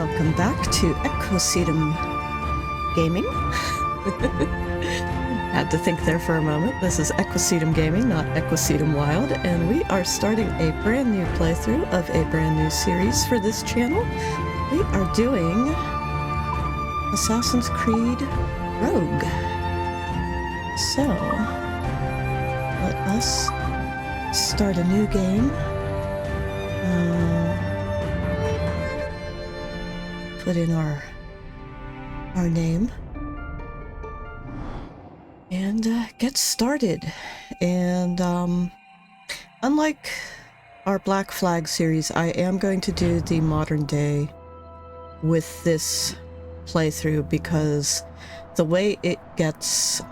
Welcome back to Ecosystem Gaming. Had to think there for a moment. This is Ecosystem Gaming, not Ecosystem Wild, and we are starting a brand new playthrough of a brand new series for this channel. We are doing Assassin's Creed Rogue. So, let us start a new game. Put in our name and get started. And unlike our Black Flag series, I am going to do the modern day with this playthrough because the way it gets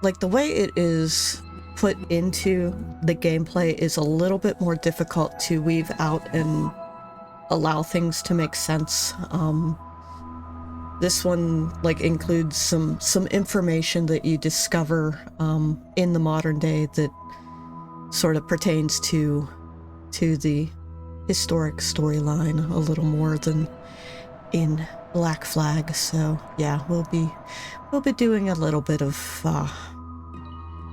like the way it is put into the gameplay is a little bit more difficult to weave out and allow things to make sense. This one includes some information that you discover in the modern day that sort of pertains to the historic storyline a little more than in Black Flag. So yeah, we'll be doing a little bit of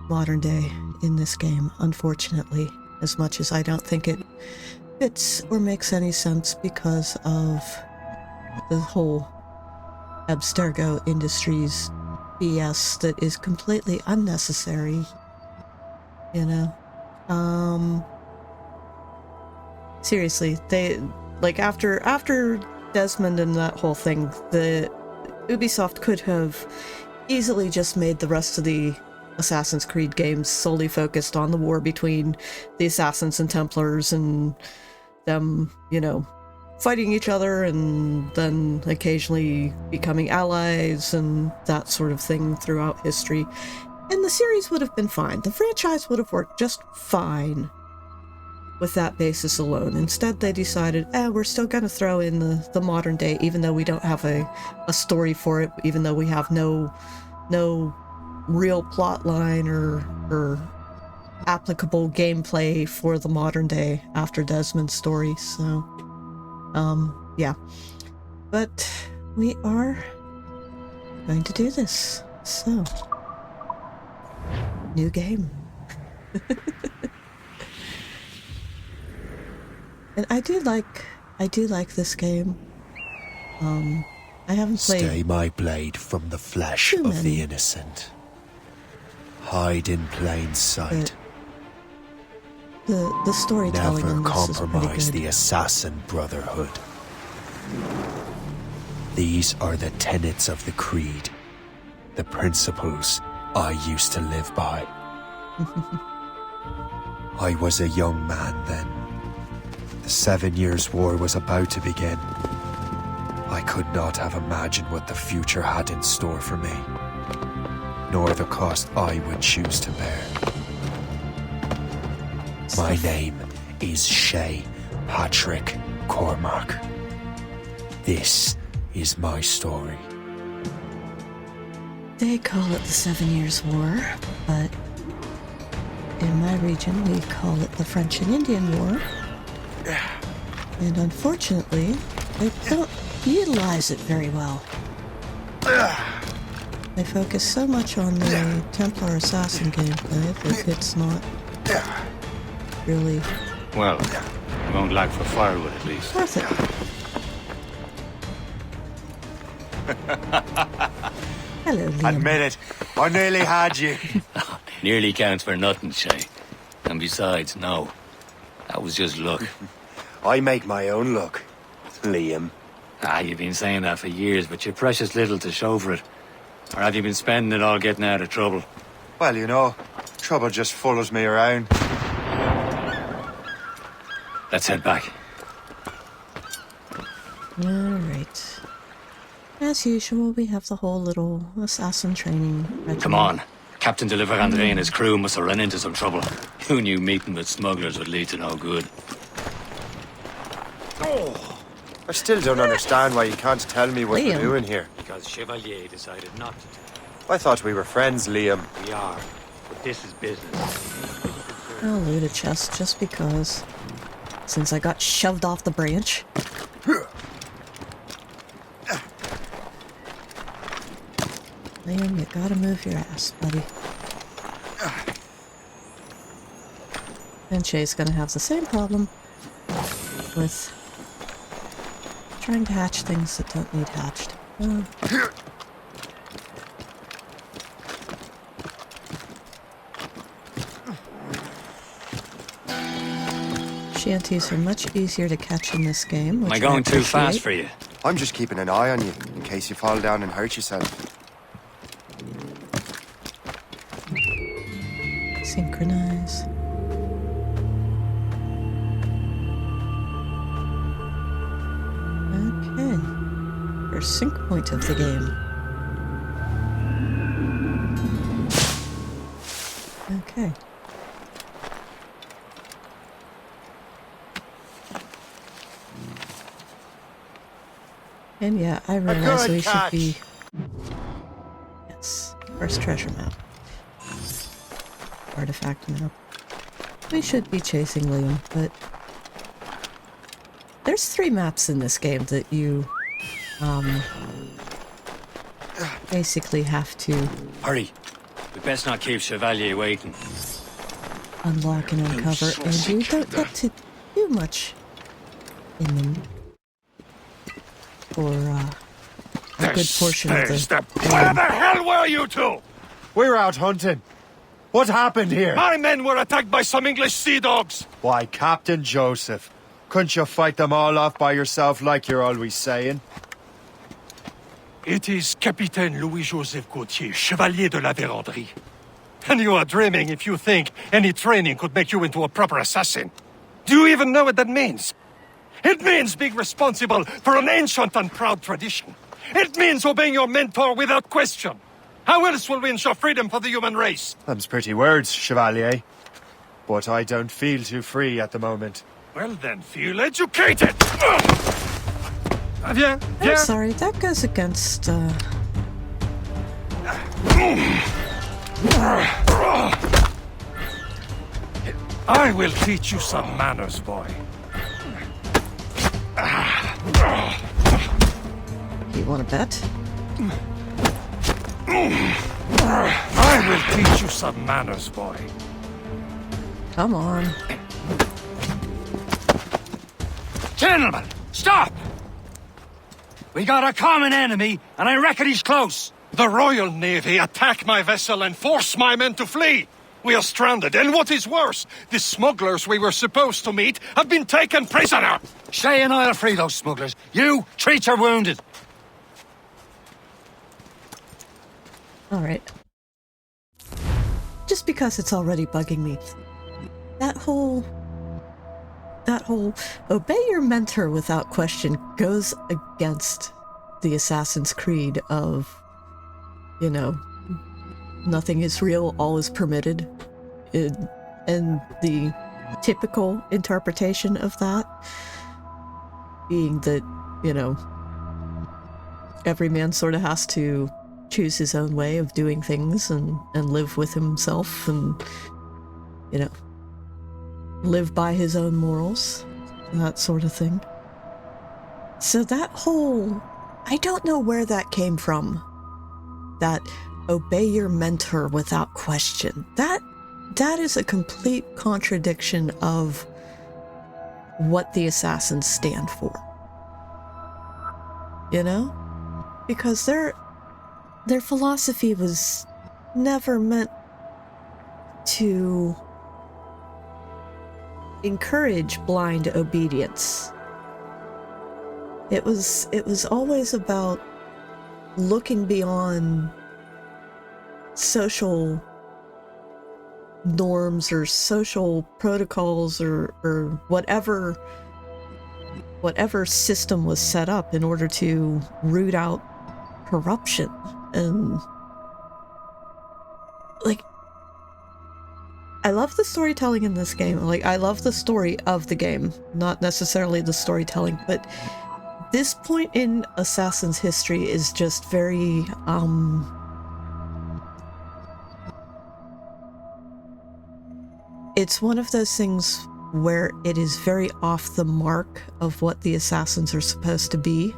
modern day in this game, unfortunately, as much as I don't think it fits or makes any sense because of the whole Abstergo Industries BS that is completely unnecessary, you know. Seriously, they after Desmond and that whole thing, the Ubisoft could have easily just made the rest of the Assassin's Creed games solely focused on the war between the Assassins and Templars and them, you know, fighting each other and then occasionally becoming allies and that sort of thing throughout history. And the series would have been fine. The franchise would have worked just fine with that basis alone. Instead, they decided, we're still going to throw in the modern day, even though we don't have a story for it, even though we have no real plot line or applicable gameplay for the modern day after Desmond's story. So, yeah. But we are going to do this. So, new game. And I do like this game. I haven't played. Stay my blade from the flesh of the innocent. Hide in plain sight. The storytelling Never in this is pretty compromise good. the assassin brotherhood. These are the tenets of the creed, the principles I used to live by. I was a young man then. The 7 Years' War was about to begin. I could not have imagined what the future had in store for me, nor the cost I would choose to bear. My name is Shay Patrick Cormac. This is my story. They call it the 7 Years' War, but in my region we call it the French and Indian War. And unfortunately, they don't utilize it very well. They focus so much on the Templar Assassin gameplay that it's not really... Well, you won't lack for firewood at least. worth it. Hello, Liam. Admit it, I nearly had you. Nearly counts for nothing, Shay. And besides, no. That was just luck. I make my own luck, Liam. You've been saying that for years, but you're precious little to show for it. Or have you been spending it all getting out of trouble? Well, you know, trouble just follows me around. Let's head back. Alright. As usual, we have the whole little assassin training regiment. Come on. Captain de Andre and his crew must have run into some trouble. Who knew meeting with smugglers would lead to no good? I still don't understand why you can't tell me what Liam. we're doing here. Because Chevalier decided not to. I thought we were friends, Liam. We are, but this is business. I'll loot a chest just because. Since I got shoved off the branch. Liam, you gotta move your ass, buddy. And Shay's gonna have the same problem with trying to hatch things that don't need hatched. Shanties are much easier to catch in this game. Am I going too fast for you? I'm just keeping an eye on you, in case you fall down and hurt yourself. Synchronize. Okay. First sync point of the game. Okay. And yeah, I realize we should be... Yes. First treasure map. Artifact map. We should be chasing Liam, but... There's 3 maps in this game that you... basically have to... Hurry. We best not keep Chevalier waiting. Unlock and uncover, and you don't get to do much in them. For, a good portion of the... Where the hell were you two? We're out hunting. What happened here? My men were attacked by some English sea dogs. Why, Captain Joseph, couldn't you fight them all off by yourself like you're always saying? It is Capitaine Louis-Joseph Gauthier, Chevalier de la Vérendrye. And you are dreaming if you think any training could make you into a proper assassin. Do you even know what that means? It means being responsible for an ancient and proud tradition. It means obeying your mentor without question. How else will we ensure freedom for the human race? Them's pretty words, Chevalier. But I don't feel too free at the moment. Well then, feel educated! Viens, I'm viens! sorry, that goes against, I will teach you some manners, boy. You want to bet? I will teach you some manners, boy. Come on. Gentlemen, stop! We got a common enemy, and I reckon he's close. The Royal Navy attack my vessel and force my men to flee. We are stranded, and what is worse, the smugglers we were supposed to meet have been taken prisoner. Shay and I'll free those smugglers. You treat your wounded. Alright. Just because it's already bugging me. That whole obey your mentor without question goes against the Assassin's Creed of, you know, nothing is real, all is permitted. And the typical interpretation of that being that, you know, every man sort of has to choose his own way of doing things and live with himself and, you know, live by his own morals, that sort of thing. So that whole... I don't know where that came from. That obey your mentor without question. That is a complete contradiction of what the assassins stand for. You know? Because their philosophy was never meant to encourage blind obedience. It was always about looking beyond social norms or social protocols or whatever system was set up in order to root out corruption. And like, I love the storytelling in this game. Like, I love the story of the game, not necessarily the storytelling, but this point in Assassin's history is just very It's one of those things where it is very off the mark of what the assassins are supposed to be.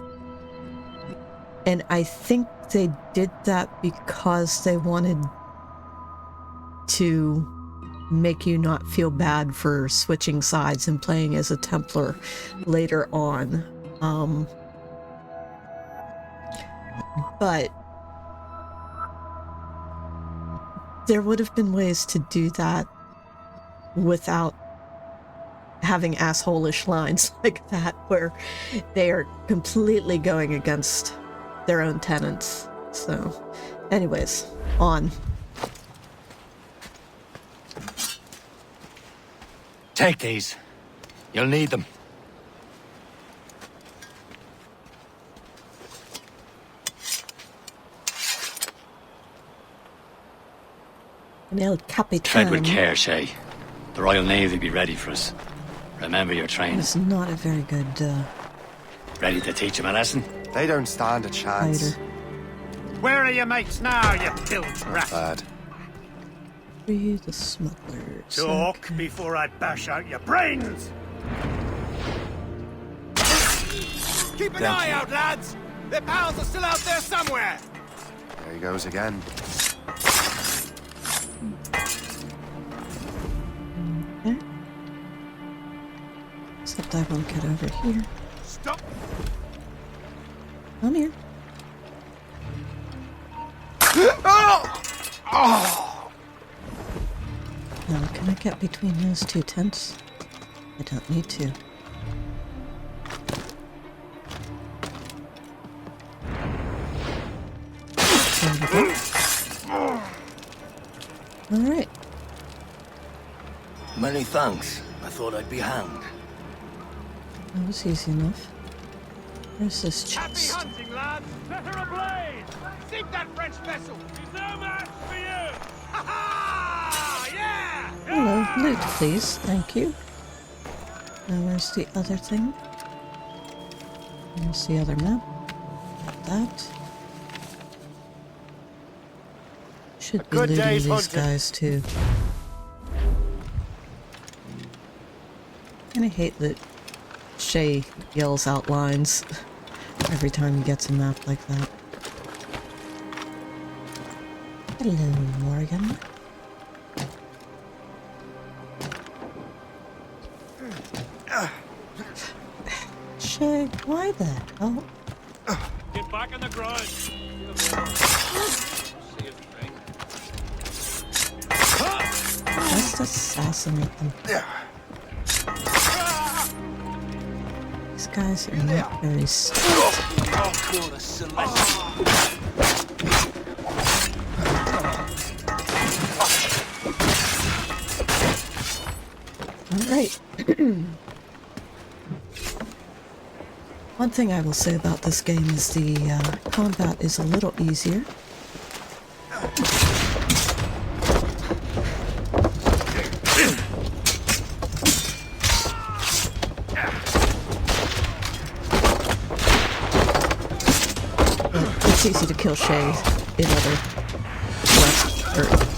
And I think they did that because they wanted to make you not feel bad for switching sides and playing as a Templar later on. But there would have been ways to do that without having asshole-ish lines like that, where they are completely going against their own tenets. So, anyways, on. Take these. You'll need them. El Capitan. Tread with care, Shay. The Royal Navy will be ready for us. Remember your training. It's not a very good Ready to teach him a lesson? They don't stand a chance. fighter. Where are your mates now, you bilge rat? Bad. Free the smugglers. Talk Okay. before I bash out your brains! Keep an eye out, lads! Their pals are still out there somewhere! There he goes again. Okay. Except I won't get over here. Stop! Come here. Now, can I get between those two tents? I don't need to. There we go. Alright. Many thanks. I thought I'd be hanged. That was easy enough. Where's this Happy chest? hunting, lads! Set her ablaze! Sink that French vessel! She's no match for you! Ha ha! Yeah! Hello, loot, please. Thank you. Now, where's the other thing? There's the other map. That. Should be good looting day's these hunting. guys too. And I hate that Shay yells out lines every time he gets a map like that. Hello, Morgan. Shay, why the hell? Get back in the ground! Just assassinate them. These guys are not very smart. I'll call a celestial. Alright. One thing I will say about this game is the combat is a little easier. It's easy to kill Shay in other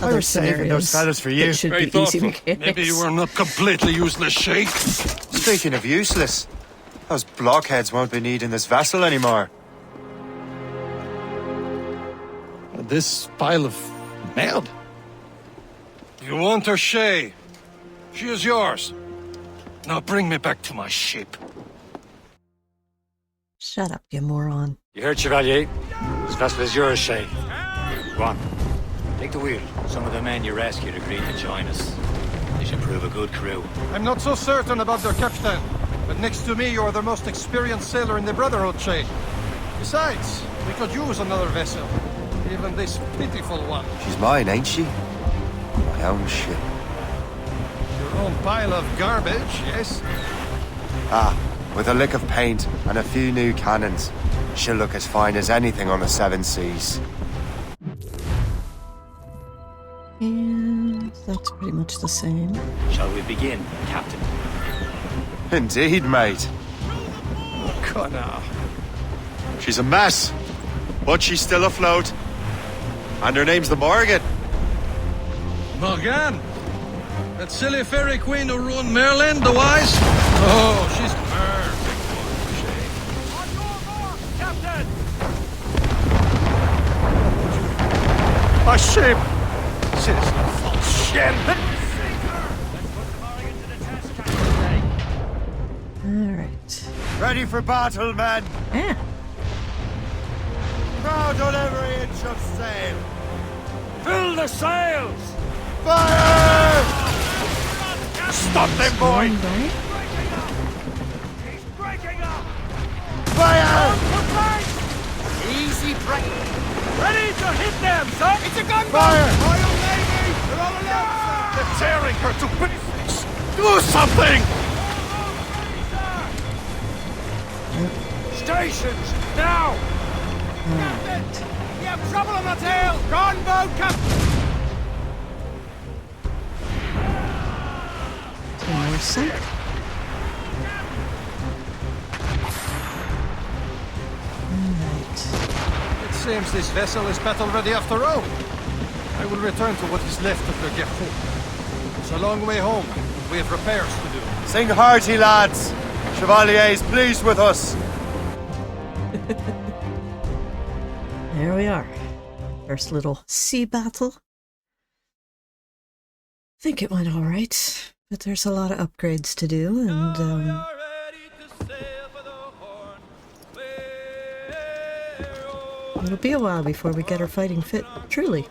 I was saving those fellas for you. It should Very be easy thoughtful. mechanics. Maybe you were not completely useless, Shay. Speaking of useless, those blockheads won't be needing this vessel anymore. This pile of mail? You want her, Shay? She is yours. Now bring me back to my ship. Shut up, you moron. You heard, Chevalier? This vessel is yours, Shay. Go on. Take the wheel. Some of the men you rescued agreed to join us. They should prove a good crew. I'm not so certain about their captain, but next to me you're the most experienced sailor in the Brotherhood, Shay. Besides, we could use another vessel. Even this pitiful one. She's mine, ain't she? My own ship. Your own pile of garbage, yes? Ah, with a lick of paint and a few new cannons, she'll look as fine as anything on the seven seas. And that's pretty much the same. Shall we begin, Captain? Indeed, mate. Connor. She's a mess, but she's still afloat. And her name's the Morgan. Morgan! That silly fairy queen who ruined Merlin, the wise? Oh, she's perfect for you, Shay. On your mark, Captain! A ship! Citizen false ship! Alright. Ready for battle, men! Yeah. Crowd on every inch of sail! Fill the sails! Fire! Stop them, boy! He's breaking up! Fire! Easy break! Ready to hit them, son! It's a gunboat! Fire! Royal Navy! They're all alone! They're tearing her to pieces! Do something! Stations, now! Captain! We have trouble on the tail! Gunboat, Captain! 2 more sunk. Alright. It seems this vessel is battle ready after all. I will return to what is left of the Gerfaut. It's a long way home. We have repairs to do. Sing hearty, lads! Chevalier's pleased with us! There we are. First little sea battle. I think it went alright, but there's a lot of upgrades to do, and it'll be a while before we get her fighting fit, truly.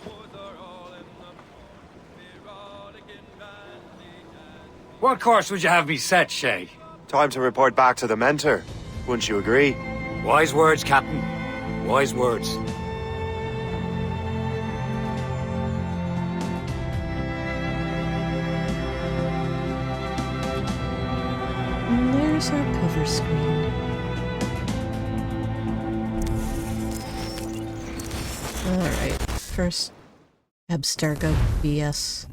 What course would you have me set, Shay? Time to report back to the mentor. Wouldn't you agree? Wise words, Captain. Wise words. And there's our cover screen. Alright, first Abstergo BS.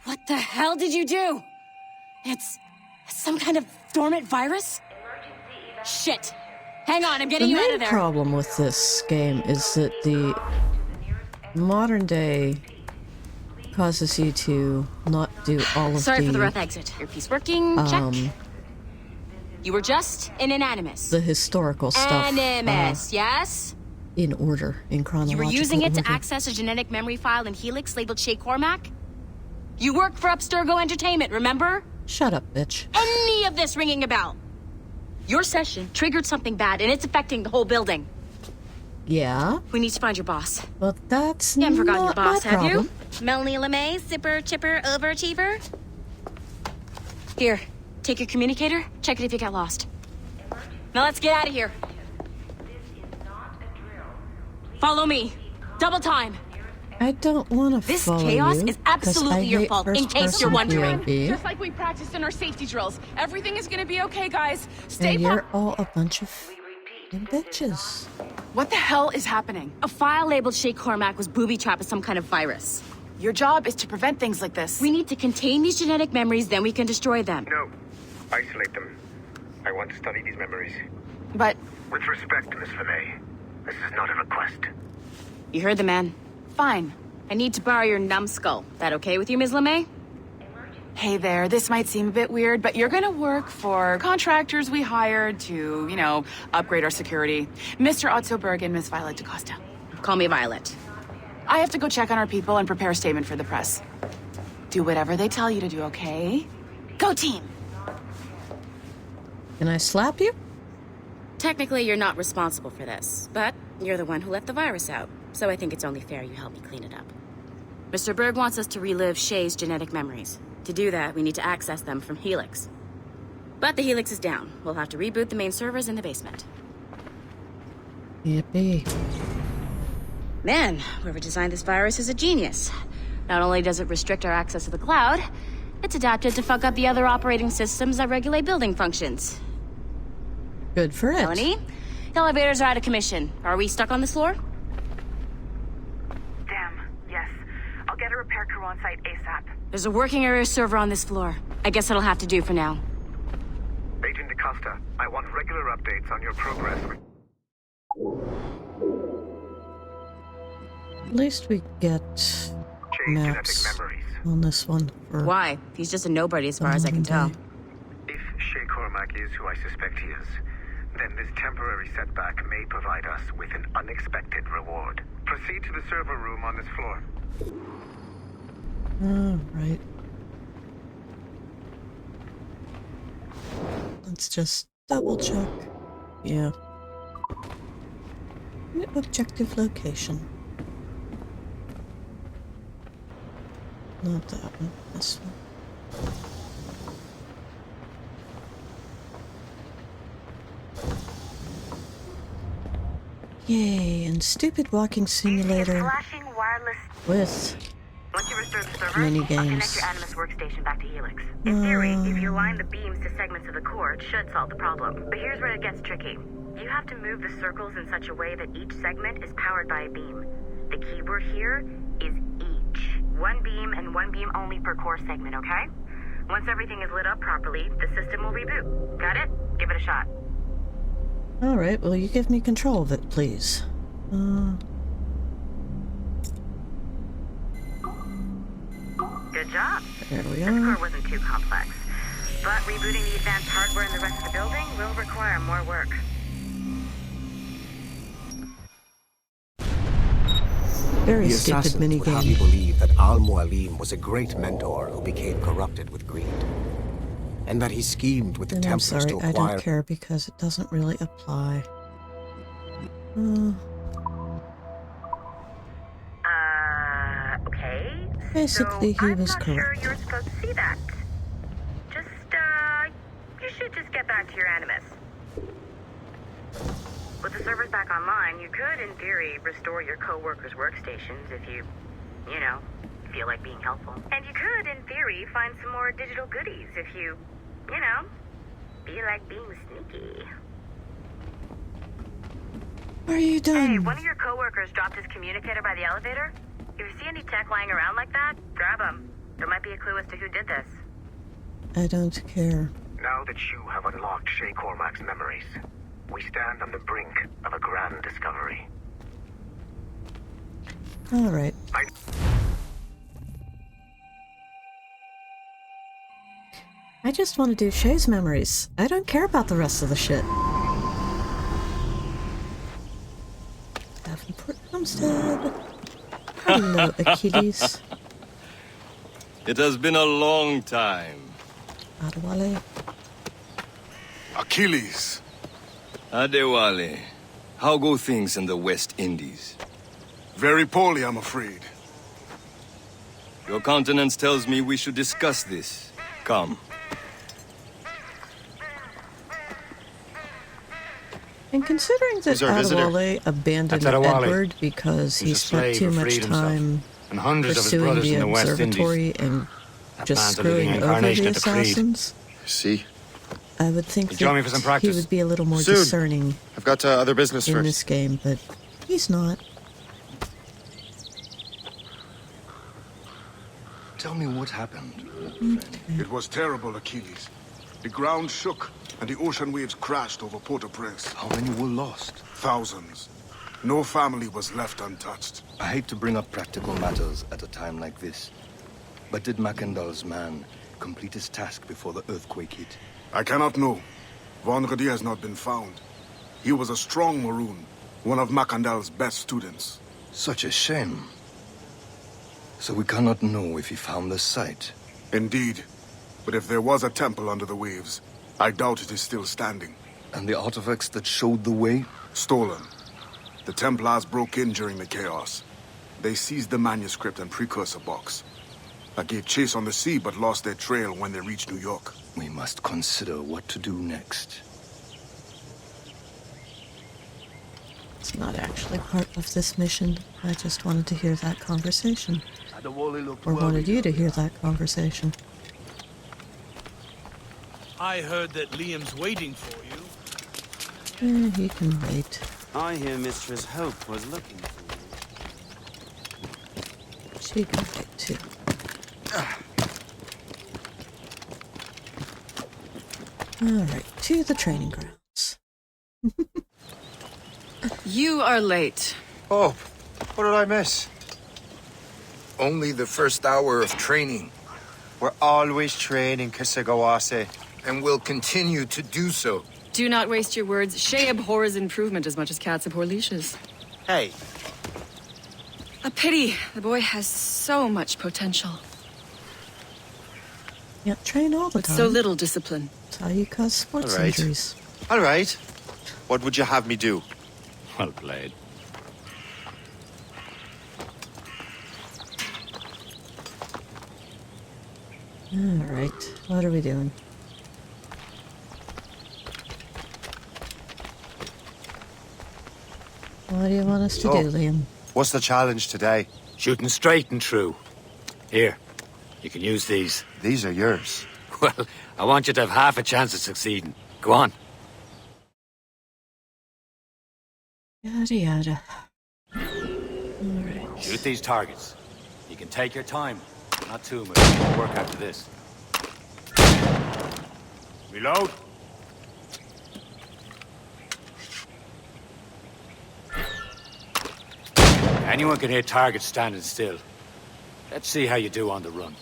What the hell did you do? It's some kind of dormant virus? Shit! Hang on, I'm getting you out The of main there. problem with this game is that the modern day causes you to not do all of Sorry for the rough exit. Your piece working? Check. You were just an animus. the historical stuff Animus, yes? in order, in chronological You were using it to order. access a genetic memory file in Helix labeled Shay Cormac? You work for Abstergo Entertainment, remember? Shut up, bitch. Any of this ringing a bell? Your session triggered something bad, and it's affecting the whole building. Yeah, We need to find your boss. but that's You haven't not forgotten your boss, my have problem. you? Melanie LeMay, zipper, chipper, overachiever? Here, take your communicator, check it if you got lost. Now let's get out of here. Follow me. Double time. I don't want to This follow chaos you, is 'cause absolutely I your hate fault, in first case you're person wondering. POV, Just like we practiced in our safety drills. Everything is gonna be okay, guys. Stay and po- you're all a bunch of bitches. What the hell is happening? A file labeled Shay Cormac was booby-trapped with some kind of virus. Your job is to prevent things like this. We need to contain these genetic memories, then we can destroy them. No. Isolate them. I want to study these memories. But With respect, Miss LeMay, this is not a request. You heard the man. fine. I need to borrow your numbskull. That okay with you, Ms. LeMay? Hey there, this might seem a bit weird, but you're gonna work for contractors we hired to, upgrade our security. Mr. Otto Berg and Miss Violet DaCosta. Call me Violet. I have to go check on our people and prepare a statement for the press. Do whatever they tell you to do, okay? Go team! Can I slap you? Technically, you're not responsible for this, but you're the one who let the virus out, so I think it's only fair you help me clean it up. Mr. Berg wants us to relive Shay's genetic memories. To do that, we need to access them from Helix. But the Helix is down. We'll have to reboot the main servers in the basement. Yippee. Man, whoever designed this virus is a genius. Not only does it restrict our access to the cloud, it's adapted to fuck up the other operating systems that regulate building functions. Good for it. Melanie, the elevators are out of commission. Are we stuck on this floor? Damn, yes. I'll get a repair crew on site ASAP. There's a working area server on this floor. I guess that'll have to do for now. Agent DaCosta, I want regular updates on your progress. At least we get Shay's genetic maps. memories. on this one. Why? He's just a nobody as far as I can tell. If Shay Cormac is who I suspect he is, then this temporary setback may provide us with an unexpected reward. Proceed to the server room on this floor. Right. Let's just double check. Yeah. Objective location. Not that one. This one. Yay, and stupid walking simulator Flashing wireless. with Once you restore the server, mini I'll connect games. your Animus workstation back to Helix. In theory, if you align the beams to segments of the core, it should solve the problem. But here's where it gets tricky. You have to move the circles in such a way that each segment is powered by a beam. The keyword here is each. One beam and one beam only per core segment, okay? Once everything is lit up properly, the system will reboot. Got it? Give it a shot. Alright, will you give me control of it, please? Good job. There we The are. score wasn't too complex. But rebooting the advanced hardware in the rest of the building will require more work. Very The stupid assassins mini would have you game. believe that Al-Mualim was a great mentor who became corrupted with greed. And that he schemed with the And I'm Templars sorry, to I acquire... don't care because it doesn't really apply. Okay. Basically, so he was I'm not sure correct. you're supposed to see that. Just, you should just get back to your Animus. With the servers back online, you could, in theory, restore your co-workers' workstations if you know, feel like being helpful. And you could, in theory, find some more digital goodies if you know, feel like being sneaky. Are you done? Hey, one of your co-workers dropped his communicator by the elevator. If you see any tech lying around like that, grab them. There might be a clue as to who did this. I don't care. Now that you have unlocked Shay Cormac's memories, we stand on the brink of a grand discovery. Alright. I just want to do Shay's memories. I don't care about the rest of the shit. Davenport Homestead. Hello, Achilles. It has been a long time. Adewale. Achilles. Adewale. How go things in the West Indies? Very poorly, I'm afraid. Your countenance tells me we should discuss this. Come. And considering that Who's our visitor? Adewale abandoned That's Adewale. Edward because he He's a spent slave too who much freed himself. time And hundreds of his pursuing brothers the in the West observatory Indies. and That just man's a living screwing over incarnation the of the creed. assassins, See? I would think You join me for some that he practice? would be a little more Soon. discerning I've got other business in first. this game, but he's not. Tell me what happened. It was terrible, Achilles. The ground shook, and the ocean waves crashed over Port-au-Prince. How many were lost? Thousands. No family was left untouched. I hate to bring up practical matters at a time like this. But did Mackandal's man complete his task before the earthquake hit? I cannot know. Vonredi has not been found. He was a strong Maroon, one of Mackandal's best students. Such a shame. So we cannot know if he found the site. Indeed. But if there was a temple under the waves, I doubt it is still standing. And the artifacts that showed the way? Stolen. The Templars broke in during the chaos. They seized the manuscript and precursor box. I gave chase on the sea but lost their trail when they reached New York. We must consider what to do next. It's not actually part of this mission. I just wanted to hear that conversation. Or wanted you to hear that conversation. I heard that Liam's waiting for you. He can wait. I hear Mistress Hope was looking for you. She can wait too. Alright, to the training grounds. You are late. Oh, what did I miss? only the first hour of training. We're always training, Kisagawase. And will continue to do so. Do not waste your words. Shay abhors improvement as much as cats abhor leashes. Hey. A pity. The boy has so much potential. Yeah, train all the With time. so little discipline. That's how you cause sports All right. injuries. All right. What would you have me do? Well played. Alright, what are we doing? What do you want us to do, Liam? What's the challenge today? Shooting straight and true. Here, you can use these. These are yours. Well, I want you to have half a chance of succeeding. Go on. Yada yada. Alright. Shoot these targets. You can take your time. Not too much. We'll work after this. Reload. Anyone can hit targets standing still. Let's see how you do on the run.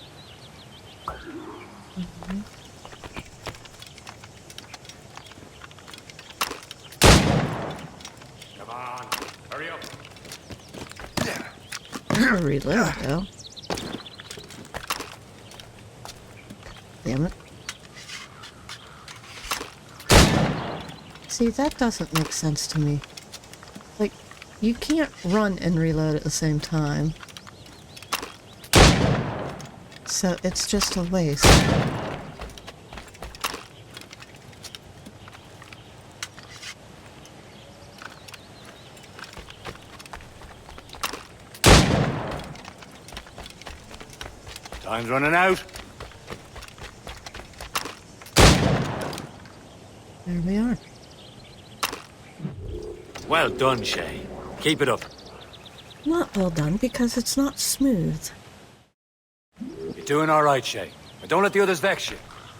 Come on, hurry up. I'm gonna reload, though. Damn it. See, that doesn't make sense to me. Like, you can't run and reload at the same time. So it's just a waste. Time's running out. There we are. Well done, Shay. Keep it up. Not well done, because it's not smooth. You're doing all right, Shay. But don't let the others vex you.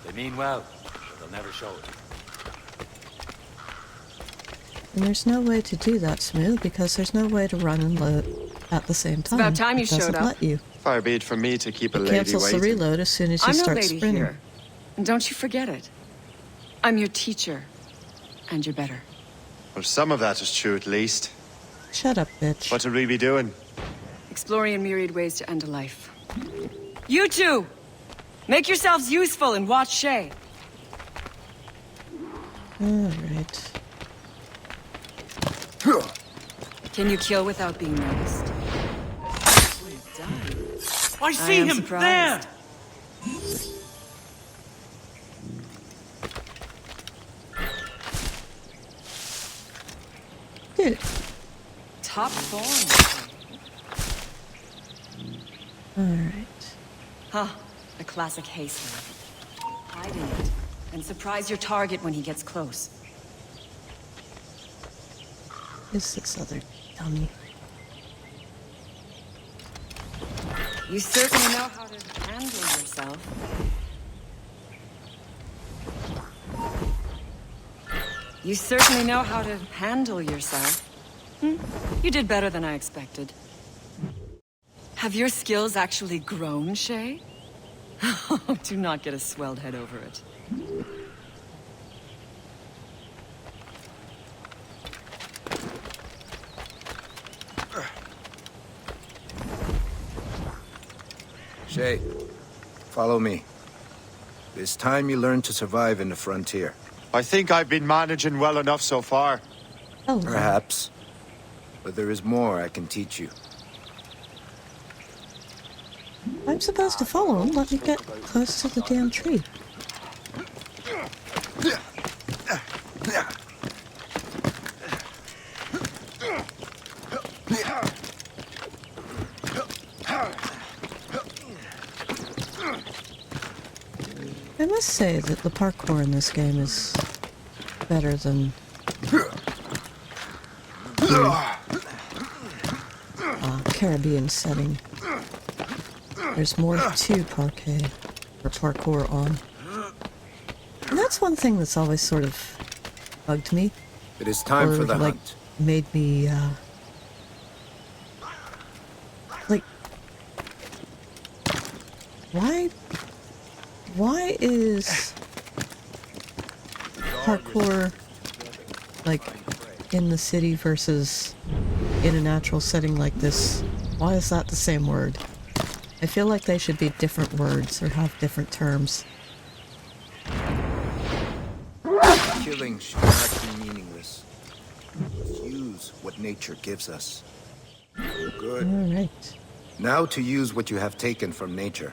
They mean well, but they'll never show it. And there's no way to do that smooth, because there's no way to run and load at the same time. about time you It doesn't showed up. let you. Far be it from me to keep a It lady cancels the waiting. reload as soon as you I'm no start lady sprinting. here. And don't you forget it. I'm your teacher. And you're better. Well, some of that is true at least. Shut up, bitch. What will we be doing? Exploring a myriad ways to end a life. You two! Make yourselves useful and watch Shay. Alright. Can you kill without being noticed? I see him surprised. there! Dude. Top form. Alright. Huh. A classic haste. Hide in it. And surprise your target when he gets close. Who's this other dummy? You certainly know how to handle yourself. You certainly know how to handle yourself. You did better than I expected. Have your skills actually grown, Shay? Do not get a swelled head over it. Shay, follow me. It's time you learn to survive in the frontier. I think I've been managing well enough so far. Oh. Perhaps. But there is more I can teach you. I'm supposed to follow him. Let me get close to the damn tree. I must say that the parkour in this game is better than the Caribbean setting. There's more to parkour on. And that's one thing that's always sort of bugged me. It is time or, for the like, hunt. made me, like, Why is parkour like in the city versus in a natural setting like this? Why is that the same word? I feel like they should be different words or have different terms. Killing should not be meaningless. Let's use what nature gives us. Good. All right. Now to use what you have taken from nature.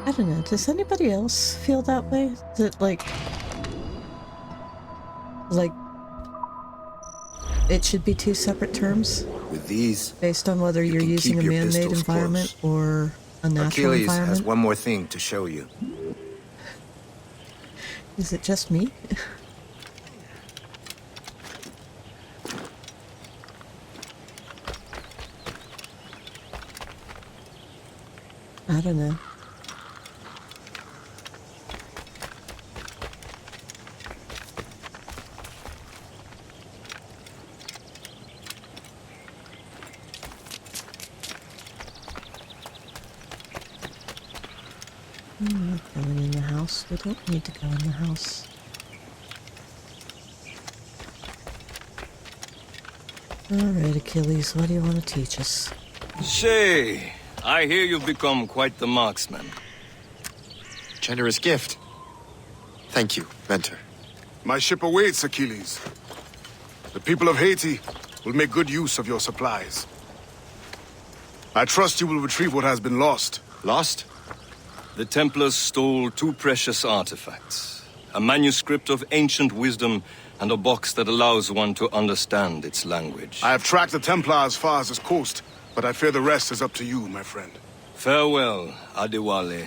I don't know, does anybody else feel that way? That like it should be two separate terms? With these, based on whether you're using a man-made environment or a natural Achilles environment? has one more thing to show you. Is it just me? I don't know. I'm not going in the house. We don't need to go in the house. Alright, Achilles, what do you want to teach us? Shay, I hear you've become quite the marksman. Generous gift. Thank you, mentor. My ship awaits, Achilles. The people of Haiti will make good use of your supplies. I trust you will retrieve what has been lost. Lost? The Templars stole 2 precious artifacts. A manuscript of ancient wisdom and a box that allows one to understand its language. I have tracked the Templar as far as this coast, but I fear the rest is up to you, my friend. Farewell, Adewale.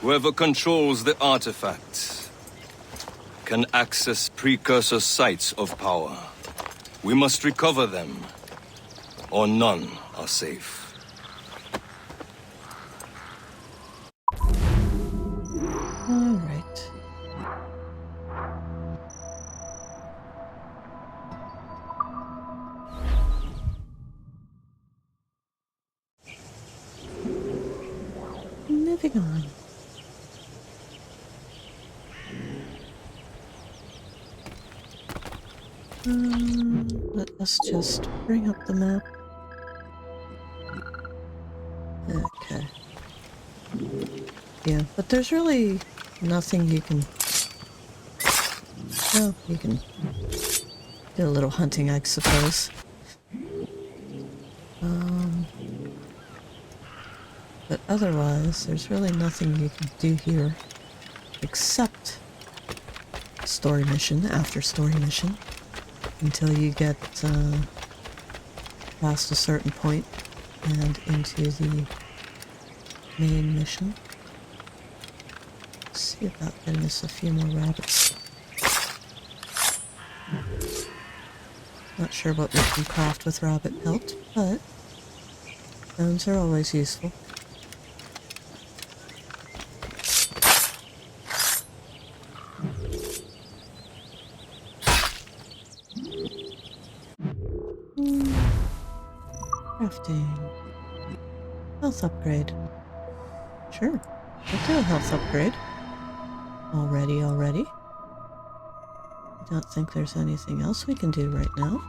Whoever controls the artifacts can access precursor sites of power. We must recover them, or none are safe. All right. Moving on. Let us just bring up the map. Okay. Yeah, but there's really nothing you can... Well, you can do a little hunting, I suppose. But otherwise, there's really nothing you can do here except story mission after story mission until you get past a certain point and into the main mission. Let's see about getting us a few more rabbits. Not sure what we can craft with rabbit pelt, but bones are always useful. Crafting. Health upgrade. Sure, we'll do a health upgrade. Already. I don't think there's anything else we can do right now.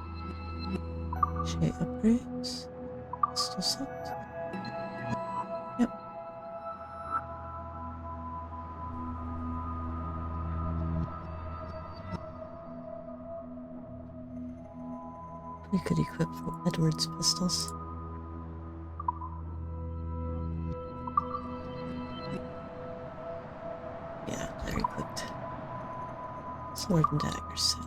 Shay upgrades. Still set. Yep. We could equip Edward's pistols. Yeah, they're equipped. Sword and dagger set.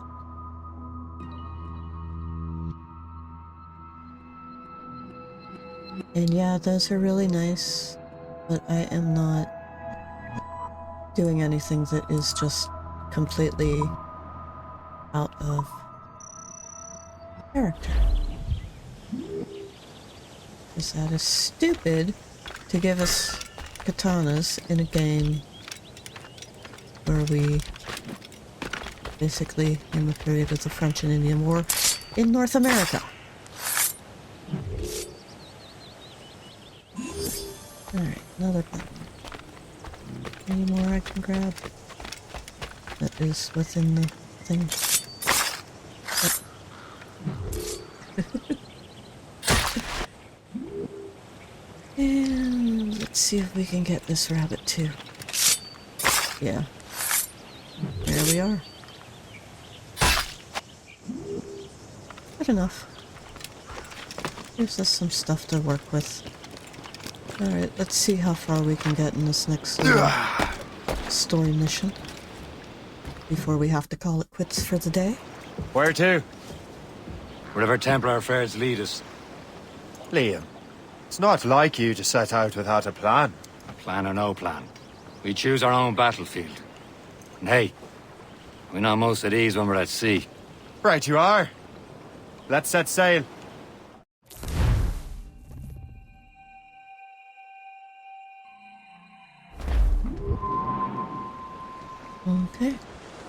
And yeah, those are really nice, but I am not doing anything that is just completely out of character. Because that is stupid to give us katanas in a game where we basically in the period of the French and Indian War in North America. Alright, another button. Any more I can grab? That is within the thing. And let's see if we can get this rabbit too. Yeah. There we are. Good enough. Gives us some stuff to work with. Alright, let's see how far we can get in this next story mission. Before we have to call it quits for the day. Where to? Wherever Templar affairs lead us. Liam, it's not like you to set out without a plan. Plan or no plan. We choose our own battlefield. And hey, we're not most at ease when we're at sea. Right you are. Let's set sail. Okay.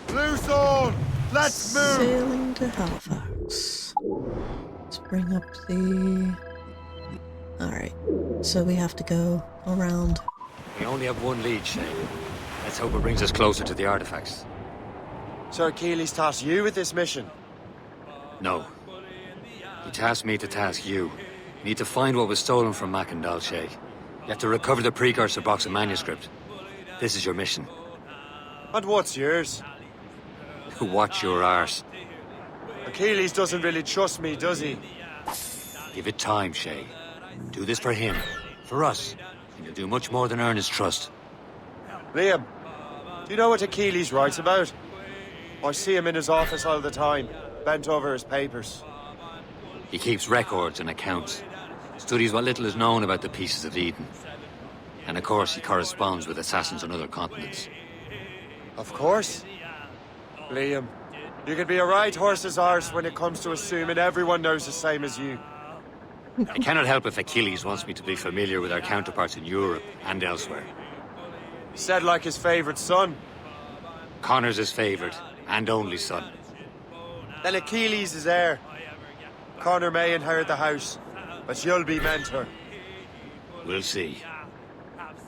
Loose all! Let's move! Sailing to Halifax. Let's bring up the... Alright, so we have to go around. We only have one lead, Shay. Let's hope it brings us closer to the artifacts. Sir Keeley's tasked you with this mission? No. He tasked me to task you. We need to find what was stolen from Macandal, Shay. You have to recover the precursor box of manuscript. This is your mission. And what's yours? Watch your arse. Achilles doesn't really trust me, does he? Give it time, Shay. Do this for him, for us, and you'll do much more than earn his trust. Liam, do you know what Achilles writes about? I see him in his office all the time, bent over his papers. He keeps records and accounts, studies what little is known about the pieces of Eden. And of course, he corresponds with assassins on other continents. Of course. Liam, you can be a right horse's arse when it comes to assuming everyone knows the same as you. I cannot help if Achilles wants me to be familiar with our counterparts in Europe and elsewhere. Said like his favourite son. Connor's his favourite, and only son. Then Achilles is heir. Connor may inherit the house, but you'll be mentor. We'll see.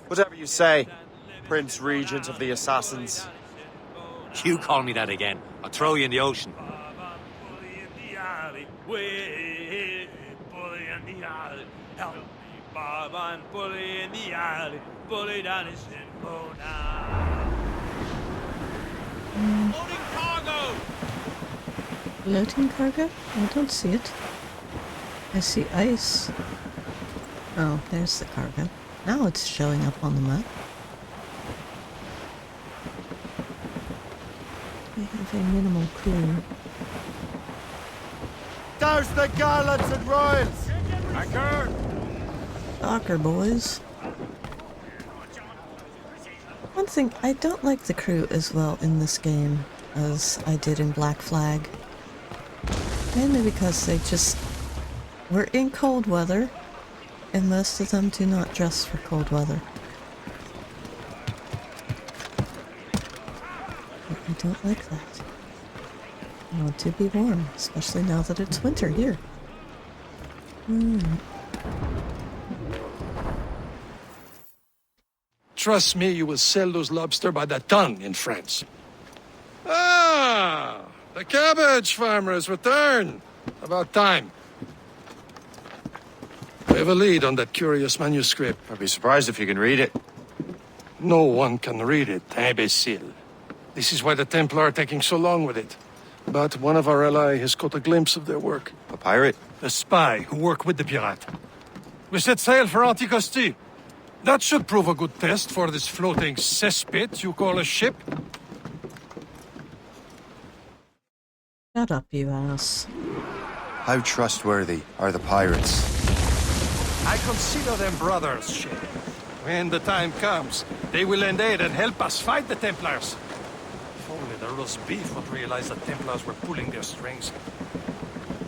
Whatever you say, Prince Regent of the Assassins. You call me that again, I'll throw you in the ocean. Loading cargo? I don't see it. I see ice. Oh, there's the cargo. Now it's showing up on the map. We have a minimal crew. Douse the gallants and royals! Anchor! Docker boys. One thing, I don't like the crew as well in this game as I did in Black Flag. Mainly because they just... We're in cold weather, and most of them do not dress for cold weather. But I don't like that. I want to be warm, especially now that it's winter here. Trust me, you will sell those lobster by the ton in France. Ah! The cabbage farmers return. About time. We have a lead on that curious manuscript. I'd be surprised if you can read it. No one can read it, imbecile. This is why the Templar are taking so long with it. But one of our allies has caught a glimpse of their work. A pirate? A spy who worked with the pirate. We set sail for Anticosti. That should prove a good test for this floating cesspit you call a ship. Shut up, you ass. How trustworthy are the pirates? I consider them brothers, Shay. When the time comes, they will lend aid and help us fight the Templars. If only the roast beef would realize the Templars were pulling their strings.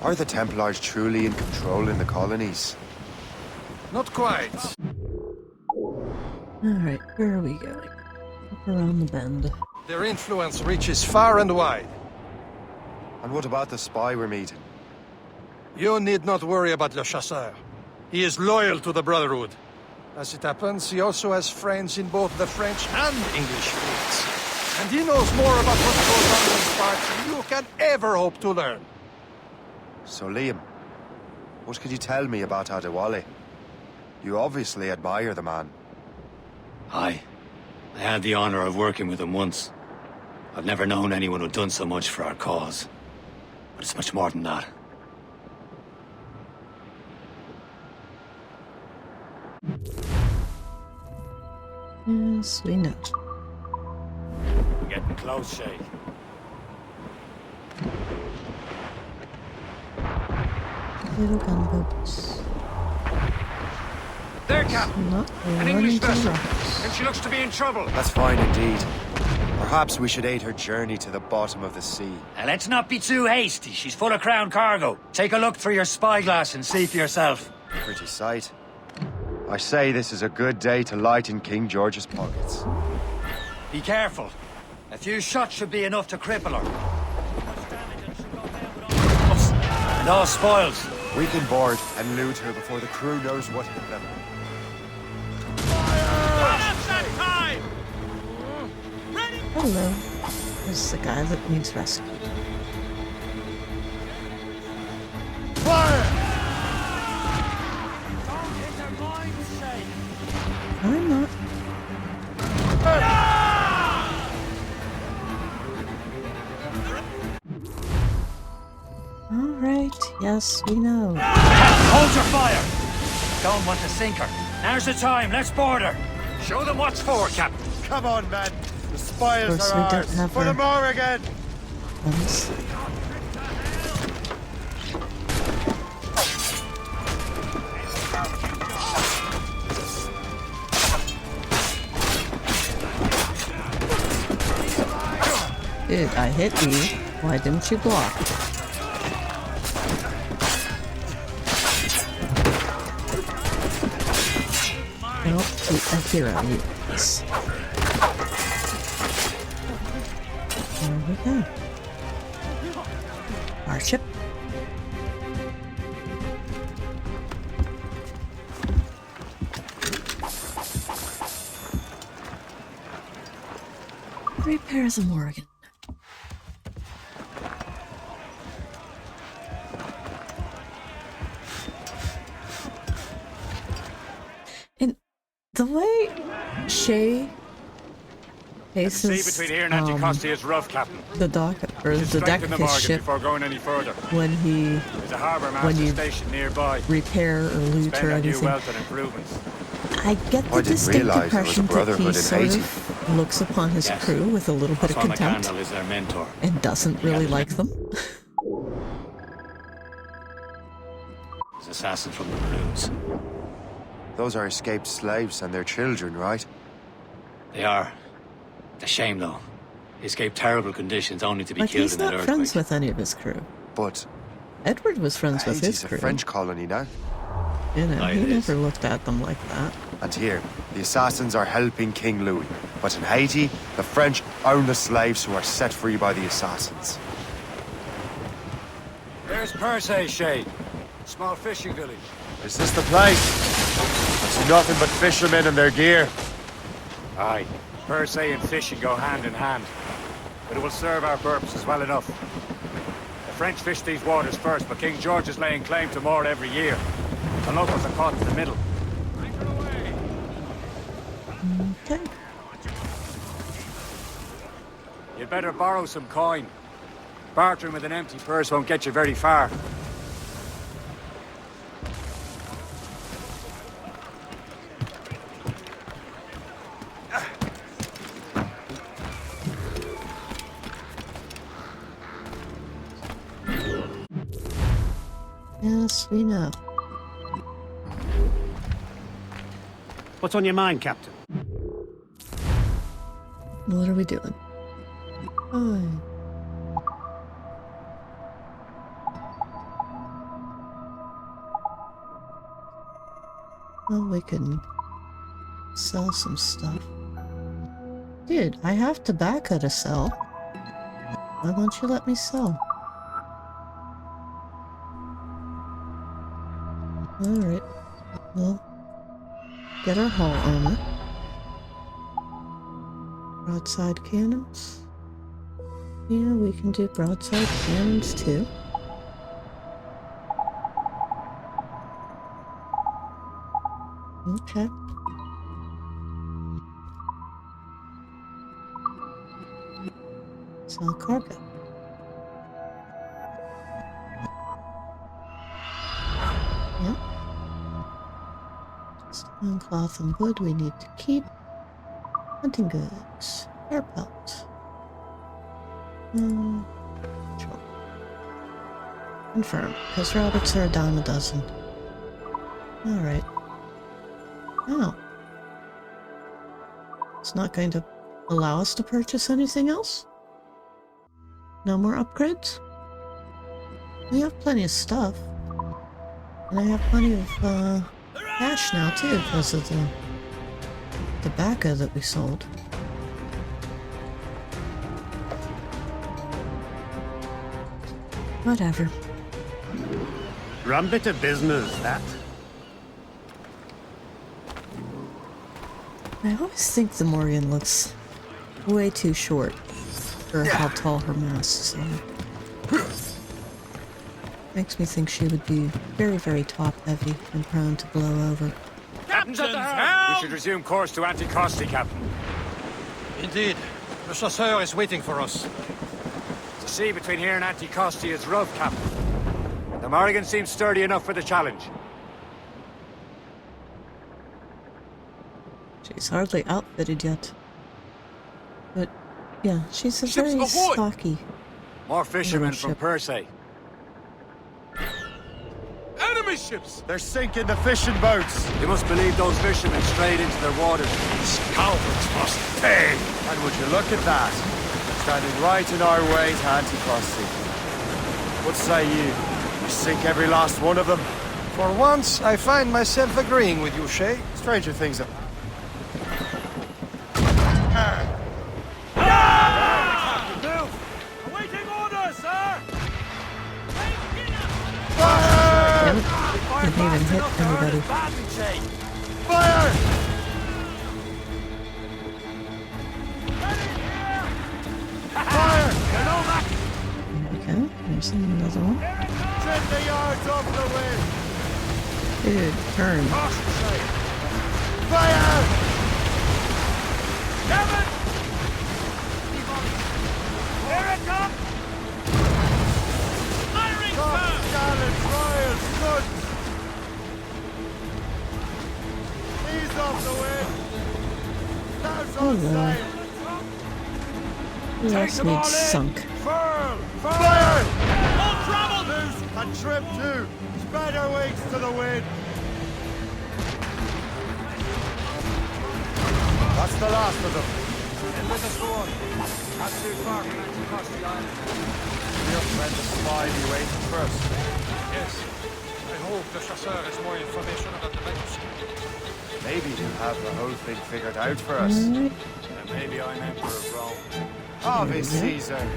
Are the Templars truly in control in the colonies? Not quite. Alright, where are we going? Up around the bend. Their influence reaches far and wide. And what about the spy we're meeting? You need not worry about Le Chasseur. He is loyal to the Brotherhood. As it happens, he also has friends in both the French and English fleets. And he knows more about what goes on in these parts than you can ever hope to learn. So, Liam, what could you tell me about Adewale? You obviously admire the man. Aye. I had the honor of working with him once. I've never known anyone who'd done so much for our cause. But it's much more than that. Yes, we know. We're getting close, Shay. Little gunboats. There, Captain. Not An English running to the vessel. rocks. And she looks to be in trouble. That's fine indeed. Perhaps we should aid her journey to the bottom of the sea. Now, let's not be too hasty. She's full of crown cargo. Take a look through your spyglass and see for yourself. Pretty sight. I say this is a good day to lighten King George's pockets. Be careful. A few shots should be enough to cripple her. And all spoils. We can board and loot her before the crew knows what hit them. Hello. This is the guy that needs rescue. I'm not. Alright, yes, we know. Hold your fire! Don't want to sink her. Now's the time, let's board her. Show them what's for, Captain. Come on, men. The spoils Of course are we don't ours. have For the her. Morrigan! Let's Dude, I hit you. Why didn't you block? Well, keep a hero, yes. There we go. Our ship. Repair the Morgan. And the way Shay faces The sea between here and Anticosti is rough, Captain. the dock or the deck Strengthen of the his Morgan ship before going any further. when he There's a harbour when master you station nearby. repair or loot Spend or on new anything. wealth and improvements. I get the I didn't distinct realise there was a impression that he brotherhood in sort Haiti. of looks upon his Yes. crew with a little bit of Cormac contempt is their mentor. and doesn't really like them. He's assassin from the Blues. Those are escaped slaves and their children, right? They are. It's a shame, though. He escaped terrible conditions only to be Like, killed he's in that not earthquake. friends with any of his crew. But Edward was friends with his Haiti's a crew. French colony now. You know, Aye, he it is. never looked at them like that. And here, the assassins are helping King Louis. But in Haiti, the French own the slaves who are set free by the assassins. There's Perse, Shay. Small fishing village. Is this the place? I see nothing but fishermen and their gear. Aye. Per se and fishing go hand in hand. But it will serve our purposes well enough. The French fish these waters first, but King George is laying claim to more every year. The locals are caught in the middle. Okay. You'd better borrow some coin. Bartering with an empty purse won't get you very far. Yes, we know. What's on your mind, Captain? What are we doing? Fine. Well, we can sell some stuff. Dude, I have tobacco to sell. Why won't you let me sell? Alright. Well, get our hull armor. Broadside cannons. Yeah, we can do broadside cannons too. Okay. Sell cargo. Yep. Stone, cloth, and wood we need to keep. Hunting goods. Hair pelt. Sure. Confirm, because rabbits are a dime a dozen. Alright. Oh. It's not going to allow us to purchase anything else? No more upgrades? We have plenty of stuff. And I have plenty of cash now too, because of the tobacco that we sold. Whatever. Rum bit of business, that. I always think the Morgan looks way too short for how tall her masts are. Makes me think she would be very, very top-heavy and prone to blow over. Captain's at the helm! We should resume course to Anticosti, Captain. Indeed. The chasseur is waiting for us. The sea between here and Anticosti is rough, Captain. The Morrigan seems sturdy enough for the challenge. She's hardly outfitted yet. But, yeah, she's a very ahoy! stocky. More fishermen little from ship. Persay. Enemy ships! They're sinking the fishing boats! You must believe those fishermen strayed into their waters. Scalpers must pay! And would you look at that? Standing right in our way to Anticosti. What say you? You sink every last one of them? For once, I find myself agreeing with you, Shay. Stranger things have... Awaiting orders, sir! Didn't even hit anybody. Fire! Fire! Okay, there's another one. Trim the yards over the wind! Dude, turn. Fire! Kevin! Here it comes! Firing, Top gallants, royals, guns! Ease off the wind! That's on sail! Who else needs sunk? Furl! Fire! All travel! Loose and trim too! Spread our wings to the wind! That's the last of them. And let us go on. Not too far from Anticosti Island. Your friend the spy be waiting for us. Yes. I hope the chasseur has more information about the manuscript. Maybe he'll have the whole thing figured out for us. And maybe I'm Emperor of Rome. Ave Caesar.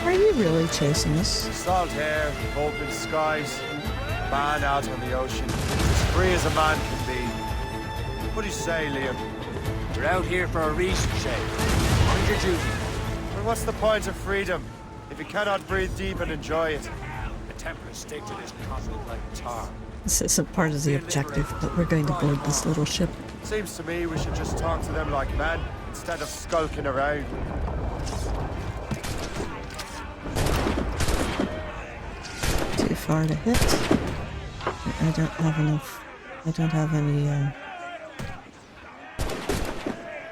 Are you really chasing us? Salt air, open skies, man out on the ocean, as free as a man can be. What do you say, Liam? You're out here for a reason, Shay. Mind your duty. Well, what's the point of freedom if you cannot breathe deep and enjoy it? The Templars stick to this continent like tar. This isn't part of the objective, but we're going to board this little ship. Seems to me we should just talk to them like men instead of skulking around. Too far to hit. I don't have enough. I don't have any,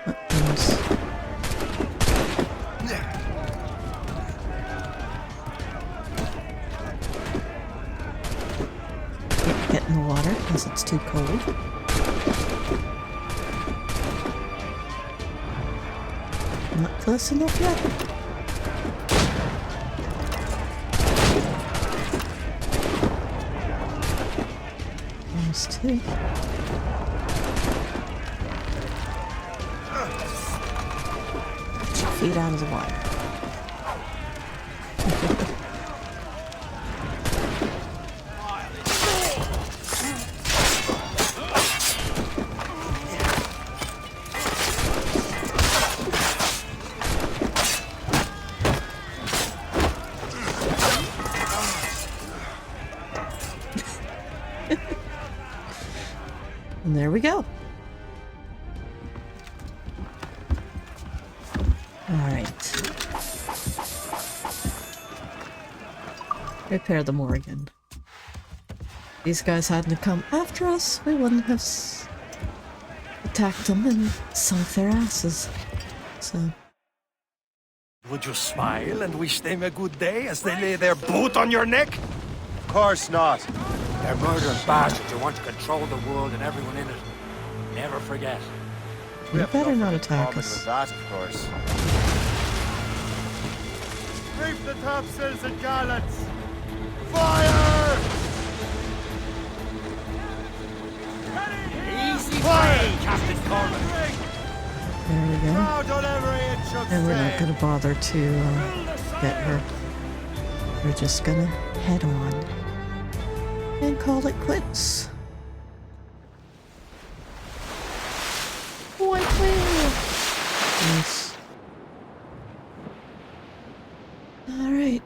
weapons. Can't get in the water because it's too cold. Not close enough yet. Almost two. Feet out of the water. And there we go. Alright. Repair the Morrigan. These guys hadn't come after us, we wouldn't have attacked them and sunk their asses. So... Would you smile and wish them a good day as they lay their boot on your neck? Of course not. They're murdering bastards who want to control the world and everyone in it. Never forget. You better not attack us. With that, of course. Reef the topsails and gallants! Fire! Easy way, Captain Cormac. There we go. And we're not going to bother to get her. We're just going to head on and call it quits. White whale! Nice. Alright.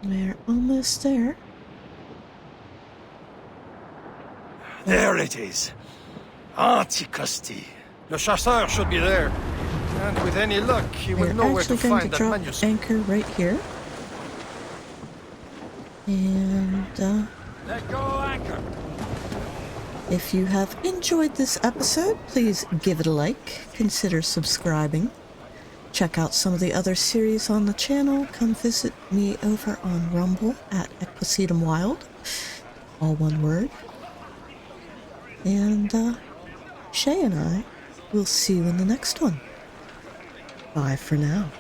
We're almost there. There it is. Antiquity. Le chasseur should be there. And with any luck, he will know where to find that manuscript. Anchor right here. And, Let go, anchor. if you have enjoyed this episode, please give it a like. Consider subscribing. Check out some of the other series on the channel. Come visit me over on Rumble at Equisetum Wild. All one word. And, Shay and I will see you in the next one. Bye for now.